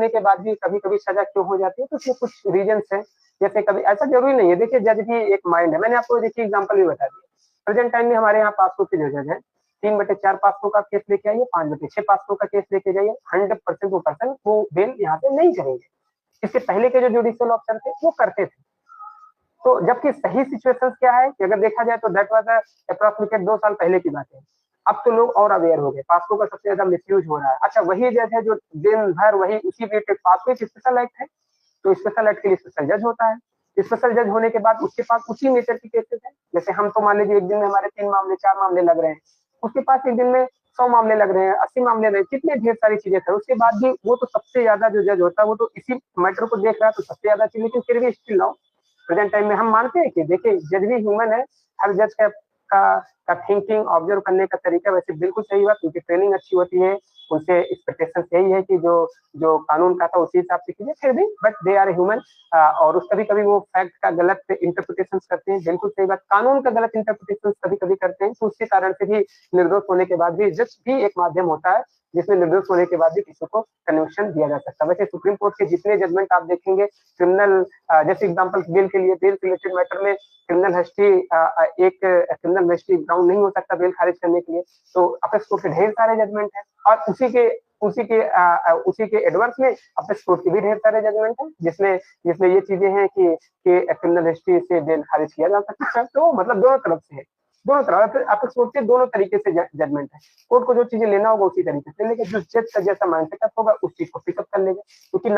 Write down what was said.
होने के बाद भी कभी-कभी सजा क्यों हो जाती है, तो उसमें कुछ रीज़न्स हैं। जैसे कभी ऐसा ज़रूरी नहीं है, देखिए जज भी एक माइंड है। मैंने आपको देखिए एग्ज़ाम्पल भी बता दिया। प्रेज़ेंट टाइम में हमारे यहाँ पासपों के जो जज हैं, 3/4 पासपों का केस लेके आइए, 5/6 पासपों का केस लेके जाइए, 100% वो पर्सन वो बेल यहाँ पे नहीं करेंगे। इससे पहले के जो जुडिशियल ऑफिसर थे, वो करते थे। तो जबकि सही सिचुएशंस क्या है कि अगर देखा जाए तो दैट वाज़ एप्रोक्सिमेट 2 साल पहले की बात है। अब तो लोग और अवेयर हो गए, पासपों का सबसे ज़्यादा मिसयूज़ हो रहा है। अच्छा वही जज है जो दिन भर वही उसी रिलेटेड पासपों एक स्पेशल एक्ट है, तो स्पेशल एक्ट के लिए स्पेशल जज होता है। स्पेशल जज होने के बाद उसके पास उसी नेचर के केसेस हैं। जैसे हम तो मान लीजिए एक दिन में हमारे 3 मामले, 4 मामले लग रहे हैं। उसके पास एक दिन में 100 मामले लग रहे हैं, 80 मामले लग रहे हैं, कितने ढेर सारी चीज़ें हैं। उसके बाद भी वो तो सबसे ज़्यादा जो जज होता है, वो तो इसी मैटर को देख रहा है, तो सबसे ज़्यादा चीज़, लेकिन फिर भी स्टिल नाउ प्रेजेंट टाइम में हम मानते हैं कि देखिए जज भी ह्यूमन है। हर जज का थिंकिंग ऑब्जर्व करने का तरीका वैसे बिल्कुल सही बात, उनकी ट्रेनिंग अच्छी होती है, उनसे एक्सपेक्टेशन यही है कि जो जो कानून का था उसी हिसाब से कीजिए, फिर भी बट दे आर ह्यूमन। और उस कभी कभी वो फैक्ट का गलत इंटरप्रिटेशन करते हैं, बिल्कुल सही बात, कानून का गलत इंटरप्रिटेशन कभी कभी करते हैं, तो उसके कारण से भी निर्दोष होने के बाद भी जज भी एक माध्यम होता है जिसमें निर्दोष होने के बाद भी किसी को कन्विक्शन दिया जा सकता है। वैसे सुप्रीम कोर्ट के जितने जजमेंट आप देखेंगे क्रिमिनल, जैसे एग्जांपल बेल के लिए, बेल रिलेटेड मैटर में क्रिमिनल हिस्ट्री एक क्रिमिनल हिस्ट्री ग्राउंड नहीं हो सकता बेल खारिज करने के लिए, तो अपेक्स कोर्ट के ढेर सारे जजमेंट हैं और उसी के एडवर्स में अपेक्स कोर्ट के भी ढेर सारे जजमेंट हैं जिसमें जिसमें ये चीजें हैं कि क्रिमिनल हिस्ट्री से बेल खारिज किया जा सकता है। तो मतलब दोनों तरफ से है, दोनों तरफ अपेक्स कोर्ट के दोनों तरीके से जजमेंट है। कोर्ट को जो चीजें लेना होगा उसी तरीके से लेगा, जो जज का जैसा माइंडसेट होगा उस चीज को पिकअप कर लेगा, क्योंकि